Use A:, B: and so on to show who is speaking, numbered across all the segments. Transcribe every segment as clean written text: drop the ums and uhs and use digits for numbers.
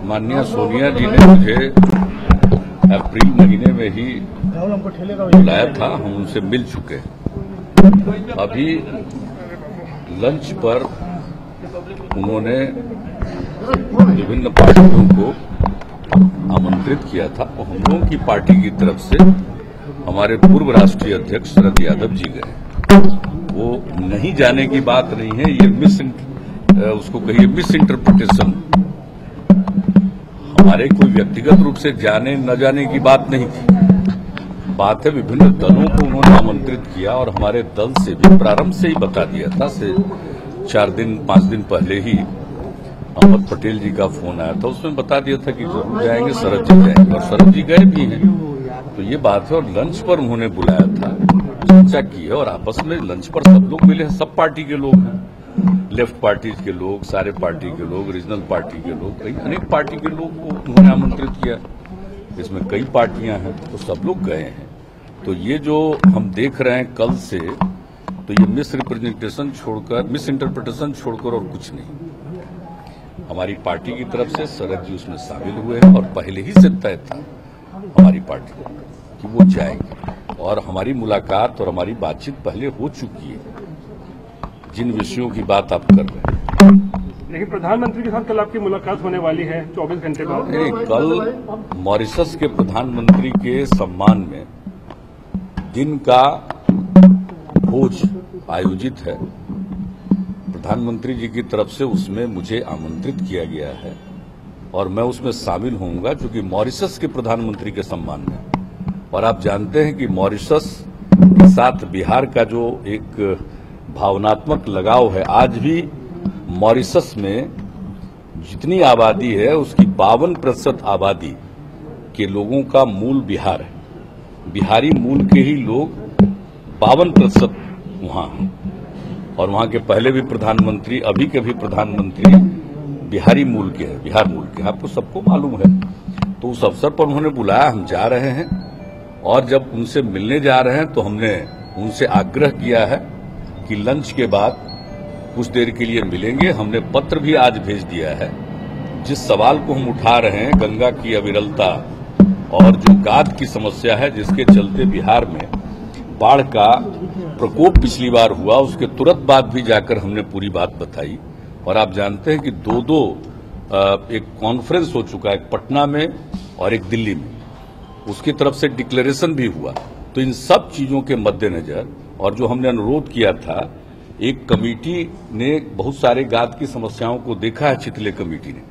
A: माननीय सोनिया जी ने मुझे अप्रैल महीने में ही बुलाया था, हम उनसे मिल चुके हैं। अभी लंच पर उन्होंने विभिन्न पार्टियों को आमंत्रित किया था और हम लोगों की पार्टी की तरफ से हमारे पूर्व राष्ट्रीय अध्यक्ष शरद यादव जी गए। वो नहीं जाने की बात नहीं है, ये उसको कहिए मिस इंटरप्रिटेशन। हमारे कोई व्यक्तिगत रूप से जाने न जाने की बात नहीं थी। बात है विभिन्न दलों को उन्होंने आमंत्रित किया और हमारे दल से भी प्रारंभ से ही बता दिया था। 4-5 दिन पहले ही अहमद पटेल जी का फोन आया था, उसमें बता दिया था कि जरूर जाएंगे, शरद जी जाएंगे और शरद जी गए भी हैं। तो ये बात है। और लंच पर उन्होंने बुलाया था, चर्चा की है और आपस में लंच पर सब लोग मिले हैं, सब पार्टी के लोग हैं, लेफ्ट पार्टीज के लोग, सारे पार्टी के लोग, रीजनल पार्टी के लोग, कई अनेक पार्टी के लोग को उन्होंने आमंत्रित किया। इसमें कई पार्टियां हैं तो सब लोग गए हैं। तो ये जो हम देख रहे हैं कल से, तो ये मिस इंटरप्रिटेशन छोड़कर और कुछ नहीं। हमारी पार्टी की तरफ से शरद जी उसमें शामिल हुए हैं और पहले ही से तय था हमारी पार्टी कि वो जाएंगे और हमारी मुलाकात और हमारी बातचीत पहले हो चुकी है जिन विषयों की बात आप कर रहे हैं।
B: लेकिन प्रधानमंत्री के साथ कल आपकी मुलाकात होने वाली है 24 घंटे बाद।
A: कल मॉरिशस के प्रधानमंत्री के सम्मान में दिन का भोज आयोजित है। प्रधानमंत्री जी की तरफ से उसमें मुझे आमंत्रित किया गया है और मैं उसमें शामिल होऊंगा, क्योंकि मॉरिशस के प्रधानमंत्री के सम्मान में। और आप जानते हैं कि मॉरिशस के साथ बिहार का जो एक भावनात्मक लगाव है, आज भी मॉरिशस में जितनी आबादी है उसकी 52% आबादी के लोगों का मूल बिहार है। बिहारी मूल के ही लोग 52% वहां हैं और वहां के पहले भी प्रधानमंत्री, अभी के भी प्रधानमंत्री बिहारी मूल के हैं, बिहार मूल के, आपको सबको मालूम है। तो उस अवसर पर उन्होंने बुलाया, हम जा रहे हैं और जब उनसे मिलने जा रहे हैं तो हमने उनसे आग्रह किया है कि लंच के बाद कुछ देर के लिए मिलेंगे। हमने पत्र भी आज भेज दिया है। जिस सवाल को हम उठा रहे हैं, गंगा की अविरलता और जो गाद की समस्या है जिसके चलते बिहार में बाढ़ का प्रकोप पिछली बार हुआ, उसके तुरंत बाद भी जाकर हमने पूरी बात बताई। और आप जानते हैं कि दो एक कॉन्फ्रेंस हो चुका है, एक पटना में और एक दिल्ली में, उसकी तरफ से डिक्लेरेशन भी हुआ। तो इन सब चीजों के मद्देनजर और जो हमने अनुरोध किया था, एक कमेटी ने बहुत सारे गाद की समस्याओं को देखा है, चितले कमेटी ने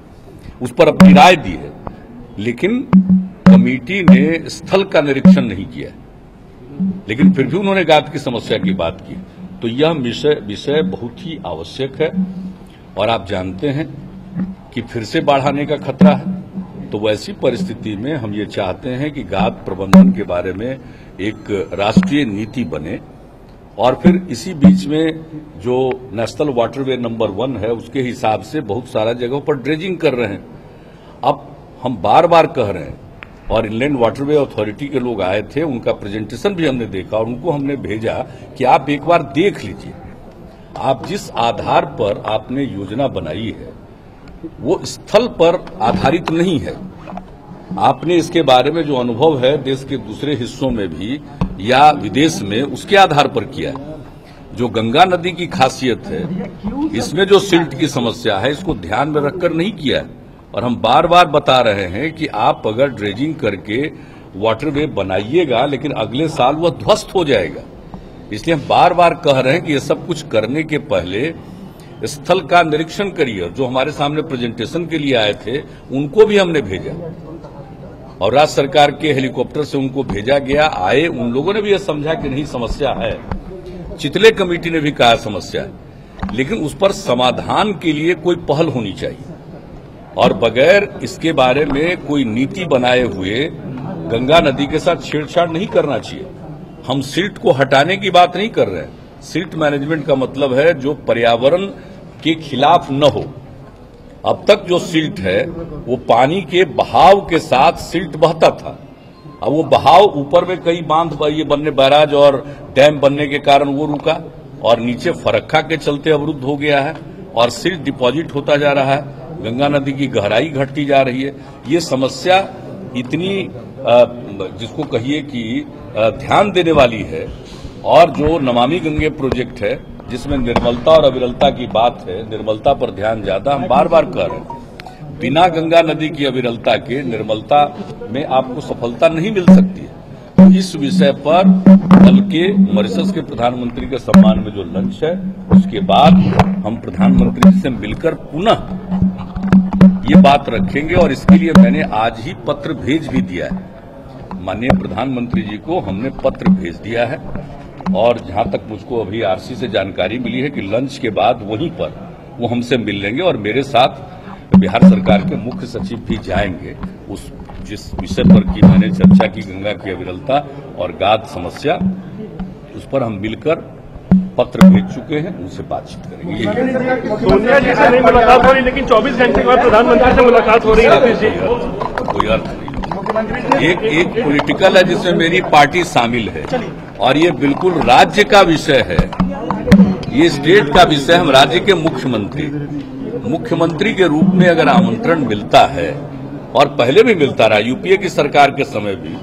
A: उस पर अपनी राय दी है, लेकिन कमेटी ने स्थल का निरीक्षण नहीं किया, लेकिन फिर भी उन्होंने गाद की समस्या की बात की। तो यह विषय बहुत ही आवश्यक है और आप जानते हैं कि फिर से बाढ़ आने का खतरा है। तो वैसी परिस्थिति में हम ये चाहते हैं कि गाद प्रबंधन के बारे में एक राष्ट्रीय नीति बने और फिर इसी बीच में जो नेशनल वाटरवे नंबर 1 है उसके हिसाब से बहुत सारा जगहों पर ड्रेजिंग कर रहे हैं। अब हम बार बार कह रहे हैं और इनलैंड वाटरवे अथॉरिटी के लोग आए थे, उनका प्रेजेंटेशन भी हमने देखा और उनको हमने भेजा कि आप एक बार देख लीजिए, आप जिस आधार पर आपने योजना बनाई है वो स्थल पर आधारित नहीं है। आपने इसके बारे में जो अनुभव है देश के दूसरे हिस्सों में भी या विदेश में, उसके आधार पर किया है। जो गंगा नदी की खासियत है, इसमें जो सिल्ट की समस्या है, इसको ध्यान में रखकर नहीं किया है। और हम बार बार बता रहे हैं कि आप अगर ड्रेजिंग करके वाटरवे बनाइएगा, लेकिन अगले साल वह ध्वस्त हो जाएगा। इसलिए हम बार बार कह रहे हैं कि ये सब कुछ करने के पहले स्थल का निरीक्षण करिए। जो हमारे सामने प्रेजेंटेशन के लिए आए थे उनको भी हमने भेजा और राज्य सरकार के हेलीकॉप्टर से उनको भेजा गया। आए, उन लोगों ने भी यह समझा कि नहीं समस्या है, चितले कमेटी ने भी कहा समस्या है, लेकिन उस पर समाधान के लिए कोई पहल होनी चाहिए और बगैर इसके बारे में कोई नीति बनाए हुए गंगा नदी के साथ छेड़छाड़ नहीं करना चाहिए। हम सिल्ट को हटाने की बात नहीं कर रहे हैं। सिल्ट मैनेजमेंट का मतलब है जो पर्यावरण के खिलाफ न हो। अब तक जो सिल्ट है वो पानी के बहाव के साथ सिल्ट बहता था। अब वो बहाव ऊपर में कई बांध ये बनने, बैराज और डैम बनने के कारण वो रुका और नीचे फरक्का के चलते अवरुद्ध हो गया है और सिल्ट डिपॉजिट होता जा रहा है। गंगा नदी की गहराई घटती जा रही है। ये समस्या इतनी जिसको कहिए कि ध्यान देने वाली है, और जो नमामि गंगे प्रोजेक्ट है जिसमें निर्मलता और अविरलता की बात है, निर्मलता पर ध्यान ज्यादा हम बार बार कर रहे हैं। बिना गंगा नदी की अविरलता के निर्मलता में आपको सफलता नहीं मिल सकती है। तो इस विषय पर कल के मॉरिशस के प्रधानमंत्री के सम्मान में जो लंच है, उसके बाद हम प्रधानमंत्री से मिलकर पुनः ये बात रखेंगे, और इसके लिए मैंने आज ही पत्र भेज भी दिया है। माननीय प्रधानमंत्री जी को हमने पत्र भेज दिया है, और जहां तक मुझको अभी आरसी से जानकारी मिली है कि लंच के बाद वहीं पर वो हमसे मिल लेंगे, और मेरे साथ बिहार सरकार के मुख्य सचिव भी जाएंगे। उस जिस विषय पर की मैंने चर्चा की, गंगा की अविरलता और गाद समस्या, उस पर हम मिलकर पत्र भेज चुके हैं, उनसे बातचीत करेंगे।
B: सोनिया जी से नहीं मुलाकात हो रही, लेकिन 24 घंटे के बाद प्रधानमंत्री से मुलाकात हो रही है।
A: कोई अर्थ नहीं। एक पॉलिटिकल है जिसमें मेरी पार्टी शामिल है, और ये बिल्कुल राज्य का विषय है, ये स्टेट का विषय। हम राज्य के मुख्यमंत्री के रूप में अगर आमंत्रण मिलता है, और पहले भी मिलता रहा, यूपीए की सरकार के समय भी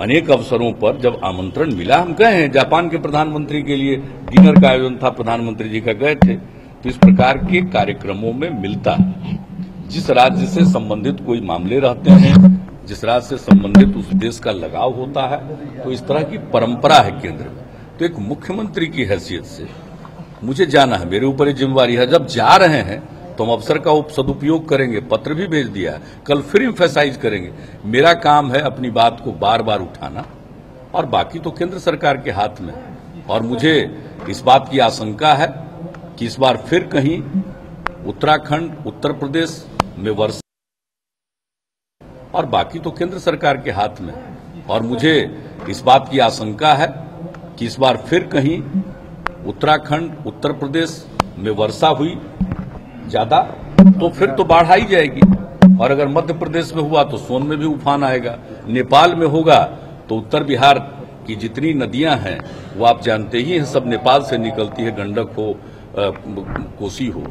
A: अनेक अवसरों पर जब आमंत्रण मिला, हम गए हैं। जापान के प्रधानमंत्री के लिए डिनर का आयोजन था, प्रधानमंत्री जी का गए थे। तो इस प्रकार के कार्यक्रमों में मिलता है। जिस राज्य से संबंधित कोई मामले रहते हैं, जिस राज्य से संबंधित उस देश का लगाव होता है, तो इस तरह की परंपरा है केंद्र में। तो एक मुख्यमंत्री की हैसियत से मुझे जाना है, मेरे ऊपर ये जिम्मेवारी है। जब जा रहे हैं तो हम अवसर का सदुपयोग करेंगे। पत्र भी भेज दिया है, कल फिर एम्फेसाइज करेंगे। मेरा काम है अपनी बात को बार बार उठाना, और बाकी तो केंद्र सरकार के हाथ में है। और मुझे इस बात की आशंका है कि इस बार फिर कहीं उत्तराखंड, उत्तर प्रदेश में वर्षा, और बाकी तो केंद्र सरकार के हाथ में है। और मुझे इस बात की आशंका है कि इस बार फिर कहीं उत्तराखंड, उत्तर प्रदेश में वर्षा हुई ज्यादा, तो फिर तो बाढ़ आई जाएगी। और अगर मध्य प्रदेश में हुआ तो सोन में भी उफान आएगा। नेपाल में होगा तो उत्तर बिहार की जितनी नदियां हैं वो आप जानते ही हैं, सब नेपाल से निकलती है, गंडक हो, कोसी हो,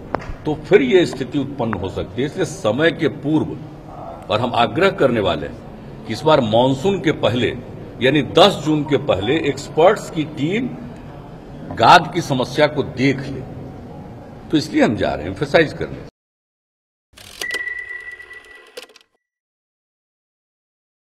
A: तो फिर ये स्थिति उत्पन्न हो सकती है। इसलिए समय के पूर्व, और हम आग्रह करने वाले हैं कि इस बार मानसून के पहले, यानी 10 जून के पहले एक्सपर्ट्स की टीम गाद की समस्या को देख ले। तो इसलिए हम जा रहे हैं, एम्फेसाइज करने।